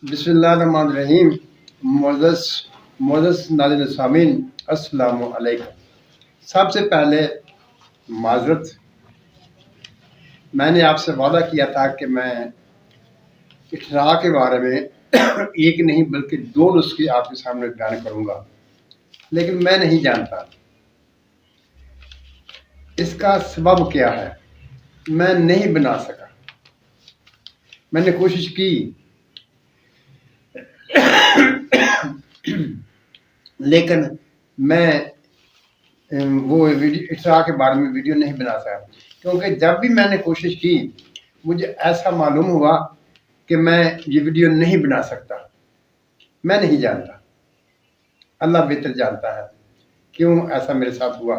बिस्मिल्लाहिर्रहमानिर्रहीम। मोअज़्ज़ज़ नाज़रीन सामीन, अस्सलामु अलैकुम। सबसे पहले माज़रत, मैंने आपसे वादा किया था कि मैं इख्तिराअ के बारे में एक नहीं बल्कि 2 नुस्खे आपके सामने बयान करूँगा, लेकिन मैं नहीं जानता इसका सबब क्या है। मैं नहीं बना सका। मैंने कोशिश की लेकिन मैं वो इख्तिराअ के बारे में वीडियो नहीं बना सका, क्योंकि जब भी मैंने कोशिश की मुझे ऐसा मालूम हुआ कि मैं ये वीडियो नहीं बना सकता। मैं नहीं जानता, अल्लाह बेहतर जानता है क्यों ऐसा मेरे साथ हुआ।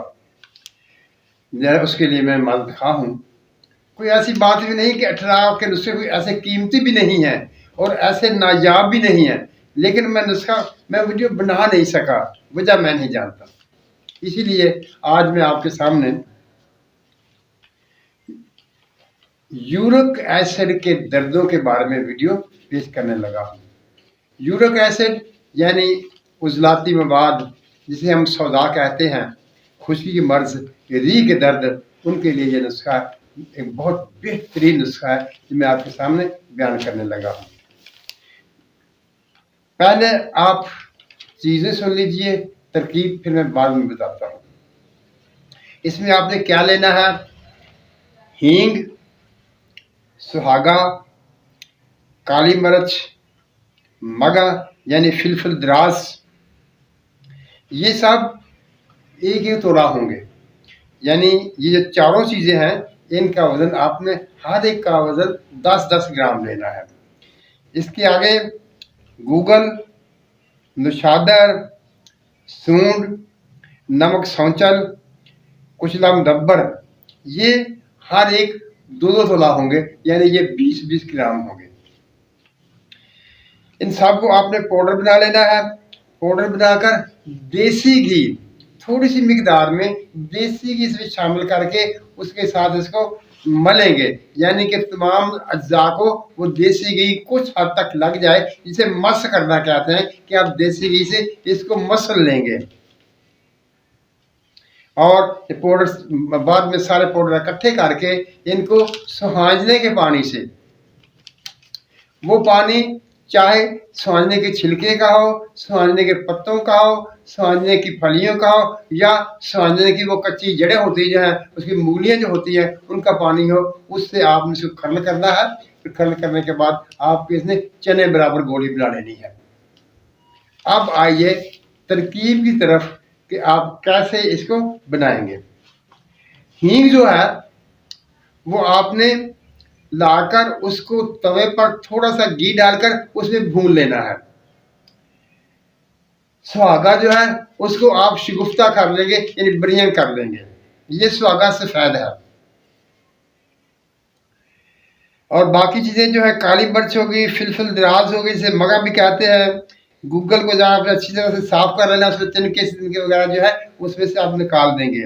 उसके लिए मैं माज़रत खा हूँ। कोई ऐसी बात भी नहीं कि इख्तिराअ के नुस्खे कोई ऐसे कीमती भी नहीं है और ऐसे नायाब भी नहीं है, लेकिन मैं वीडियो बना नहीं सका। वजह मैं नहीं जानता। इसीलिए आज मैं आपके सामने यूरिक एसिड के दर्दों के बारे में वीडियो पेश करने लगा हूँ। यूरिक एसिड यानी उजलाती मवाद, जिसे हम सौदा कहते हैं, खुशकी की मर्ज, रीह के दर्द, उनके लिए ये नुस्खा एक बहुत बेहतरीन नुस्खा है जो मैं आपके सामने बयान करने लगा हूँ। पहले आप चीज़ें सुन लीजिए, तरकीब फिर मैं बाद में बताता हूँ। इसमें आपने क्या लेना है? हींग, सुहागा, काली मिर्च, मगा यानी फिलफिल द्रास, ये सब एक एक तोला होंगे। यानी ये जो चारों चीज़ें हैं, इनका वज़न आपने हर एक का वज़न 10-10 ग्राम लेना है। इसके आगे गूगल, नौशादर, सूंड, नमक सौंचल, कुचला मुदब्बर, ये हर एक 2-2 तोला होंगे, यानी ये 20-20 ग्राम होंगे। इन सब को आपने पाउडर बना लेना है। पाउडर बनाकर देसी घी, थोड़ी सी मिकदार में देसी घी इसमें शामिल करके उसके साथ इसको मलेंगे, यानी कि तमाम अज्जा को वो देसी घी कुछ हद तक लग जाए, जिसे मस करना कहते हैं कि आप देसी घी से इसको मसल लेंगे। और ये पाउडर बाद में सारे पाउडर इकट्ठे करके इनको सुहांजने के पानी से, वो पानी चाहे सुहांजने के छिलके का हो, सुहांजने के पत्तों का हो, सुहांजने की फलियों का हो, या सुहांजने की वो कच्ची जड़ें होती हैं, उसकी मूलियाँ जो होती हैं, उनका पानी हो, उससे आपने इसको खर्ल करना है। फिर खर्ल करने के बाद आपको इसमें चने बराबर गोली बना लेनी है। अब आइए तरकीब की तरफ कि आप कैसे इसको बनाएंगे। हींग जो है वो आपने लाकर उसको तवे पर थोड़ा सा घी डालकर उसमें भून लेना है। सुहागा जो है उसको आप शिगुफ्ता कर लेंगे, यानी बरियां कर लेंगे। ये सुहागा सफेद है। और बाकी चीजें जो है, काली मिर्च होगी, फिलफिल दराज होगी, जिसे मगा भी कहते हैं। गूगल को जहाँ आपने अच्छी तरह से साफ कर लेना, उसमें तिनके वगैरह जो है उसमें से आप निकाल देंगे।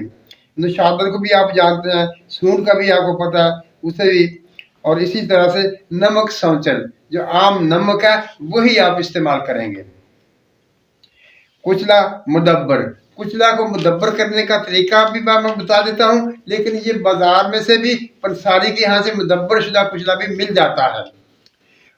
नौशादर को भी आप जानते हैं, सूंड का भी आपको पता है, उसे भी। और इसी तरह से नमक सौंचल, जो आम नमक है, वही आप इस्तेमाल करेंगे। कुचला मुदब्बर, कुचला को मुदब्बर करने का तरीका भी मैं बता देता हूँ, लेकिन ये बाजार में से भी पंसारी के यहाँ से मुदब्बर शुदा कुचला भी मिल जाता है।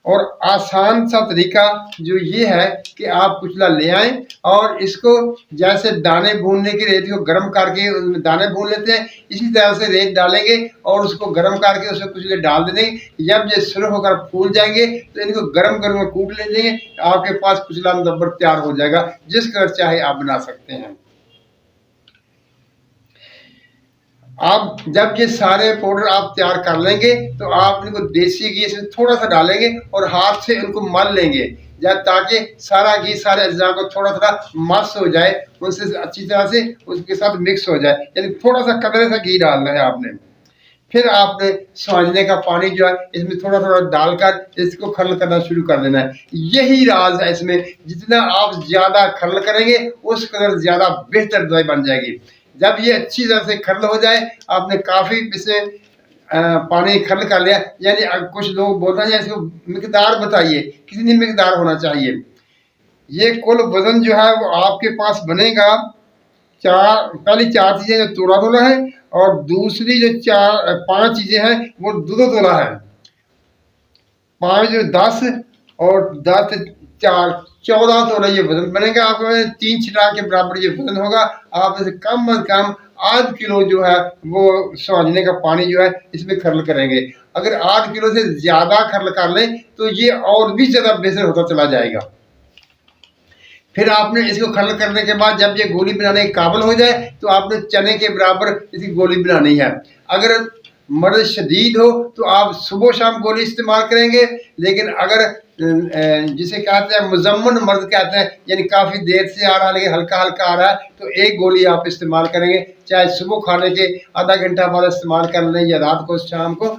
और आसान सा तरीका जो ये है कि आप कुचला ले आएं और इसको जैसे दाने भूनने की रेत को गर्म करके उसमें दाने भून लेते हैं, इसी तरह से रेत डालेंगे और उसको गर्म करके उसमें कुचले डाल देंगे। जब ये सुरख होकर फूल जाएंगे तो इनको गर्म गर्म कूट ले लेंगे। आपके पास कुचला मुदब्बर तैयार हो जाएगा, जिस कलर चाहे आप बना सकते हैं। आप जब ये सारे पाउडर आप तैयार कर लेंगे तो आप इनको देसी घी इसमें थोड़ा सा डालेंगे और हाथ से उनको मल लेंगे, जब ताकि सारा घी सारे अज्जा को थोड़ा थोड़ा मस हो जाए, उनसे अच्छी तरह से उसके साथ मिक्स हो जाए। यानी थोड़ा सा कदरे सा घी डालना है आपने। फिर आपने स्वांजने का पानी जो है इसमें थोड़ा थोड़ा डालकर इसको खर्ल करना शुरू कर देना है। यही राज है इसमें, जितना आप ज्यादा खर्ल करेंगे उस कदर ज्यादा बेहतर दवाई बन जाएगी। जब ये अच्छी तरह से खर्ल हो जाए, आपने काफी इसमें पानी खर्ल कर लिया, यानी कुछ लोग बोलते हैं इसको मिकदार बताइए, कितनी मिकदार होना चाहिए। ये कुल वजन जो है वो आपके पास बनेगा पहली 4 चीजें जो तोला है, और दूसरी जो 5 चीजें हैं वो दो तोला है। 5 जो 10 और 10 4 14 तोला ये वजन बनेगा आपको। 3 छिटाक के बराबर ये वजन होगा। आप इसे कम अज कम आध किलो जो है वो स्वांजने का पानी जो है इसमें खर्ल करेंगे। अगर आध किलो से ज्यादा खर्ल कर लें तो ये और भी ज्यादा बेहतर होता चला जाएगा। फिर आपने इसको खर्ल करने के बाद जब ये गोली बनाने के काबिल हो जाए तो आपने चने के बराबर इसकी गोली बनानी है। अगर मर्द शदीद हो तो आप सुबह शाम गोली इस्तेमाल करेंगे, लेकिन अगर जिसे कहते हैं मुजम्मन मर्द कहते हैं, यानी काफ़ी देर से आ रहा है लेकिन हल्का हल्का आ रहा है, तो एक गोली आप इस्तेमाल करेंगे। चाहे सुबह खाने के आधा घंटा बाद इस्तेमाल कर लें या रात को शाम को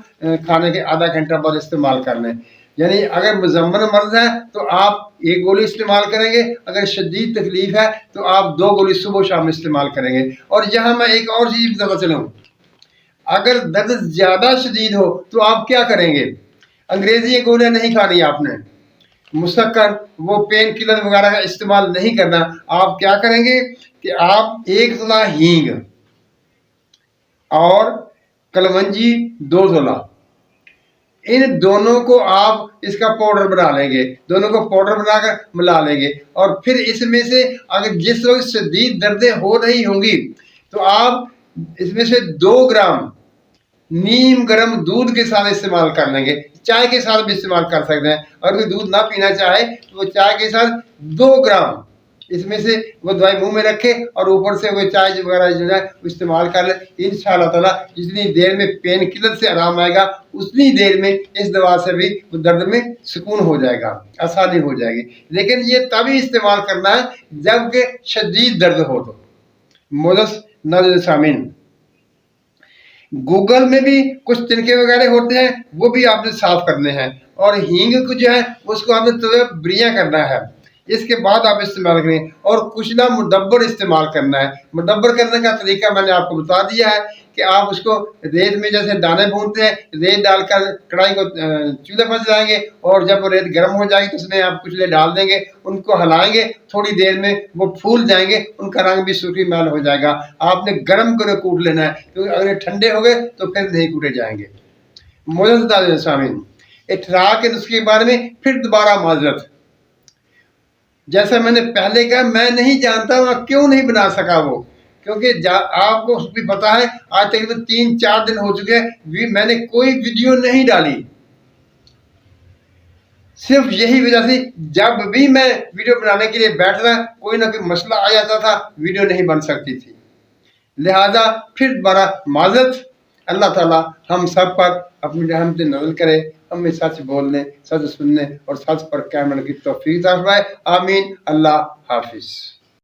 खाने के आधा घंटा बाद इस्तेमाल कर लें। यानी अगर मुजम्मन मर्द है तो आप एक गोली इस्तेमाल करेंगे, अगर शदीद तकलीफ है तो आप 2 गोली सुबह शाम इस्तेमाल करेंगे। और यहाँ मैं एक और चीज़ बताता चलूँ, अगर दर्द ज़्यादा शदीद हो तो आप क्या करेंगे। अंग्रेजी गोलियाँ नहीं खानी आपने, मुस्तकन वो पेन किलर वगैरह का इस्तेमाल नहीं करना। आप क्या करेंगे कि आप 1 तोला हींग और कलवंजी 2 तोला, इन दोनों को आप इसका पाउडर बना लेंगे, दोनों को पाउडर बनाकर मिला लेंगे। और फिर इसमें से अगर जिस वक्त शदीद दर्दें हो रही होंगी तो आप इसमें से 2 ग्राम नीम गर्म दूध के साथ इस्तेमाल कर लेंगे। चाय के साथ भी इस्तेमाल कर सकते हैं। अगर कोई दूध ना पीना चाहे तो वो चाय के साथ 2 ग्राम इसमें से वो दवाई मुंह में रखे और ऊपर से वो चाय वगैरह जो है वो इस्तेमाल कर ले। इंशाअल्लाह ताला जितनी देर में पेन किलर से आराम आएगा उतनी देर में इस दवा से भी वो दर्द में सुकून हो जाएगा, आसानी हो जाएगी। लेकिन ये तभी इस्तेमाल करना है जबकि शदीद दर्द हो। तो मोदस नाज़रीन सामीन, गूगल में भी कुछ तिनके वगैरह होते हैं, वो भी आपने साफ करने हैं। और हींग को जो है उसको आपने तवे ब्रिया करना है, इसके बाद आप इस्तेमाल करें। और कुचला मुडब्बर इस्तेमाल करना है। मुडब्बर करने का तरीका मैंने आपको बता दिया है कि आप उसको रेत में जैसे दाने भूनते हैं, रेत डालकर कढ़ाई को चूल्हे पर जलाएंगे और जब वो रेत गर्म हो जाएगी तो उसमें आप कुचले डाल देंगे, उनको हिलाएंगे, थोड़ी देर में वो फूल जाएंगे, उनका रंग भी सूखी मैल हो जाएगा। आपने गर्म कर कूट लेना है, क्योंकि अगर ठंडे हो गए तो फिर नहीं कूटे जाएंगे। मोजद सामीन, इठरा के नुस्खे के बारे में फिर दोबारा माजरत। जैसा मैंने पहले कहा, मैं नहीं जानता मैं क्यों नहीं बना सका वो, क्योंकि आपको भी पता है आज तकरीबन 3-4 दिन हो चुके हैं मैंने कोई वीडियो नहीं डाली। सिर्फ यही वजह से जब भी मैं वीडियो बनाने के लिए बैठता कोई ना कोई मसला आ जाता था, वीडियो नहीं बन सकती थी। लिहाजा फिर दोबारा माजरत। अल्लाह ताला हम सब पर अपनी रहमत नज़र करे, हमें सच बोलने, सच सुनने और सच पर कायम रहने की तौफीक अता फरमाए। आमीन। अल्लाह हाफिज़।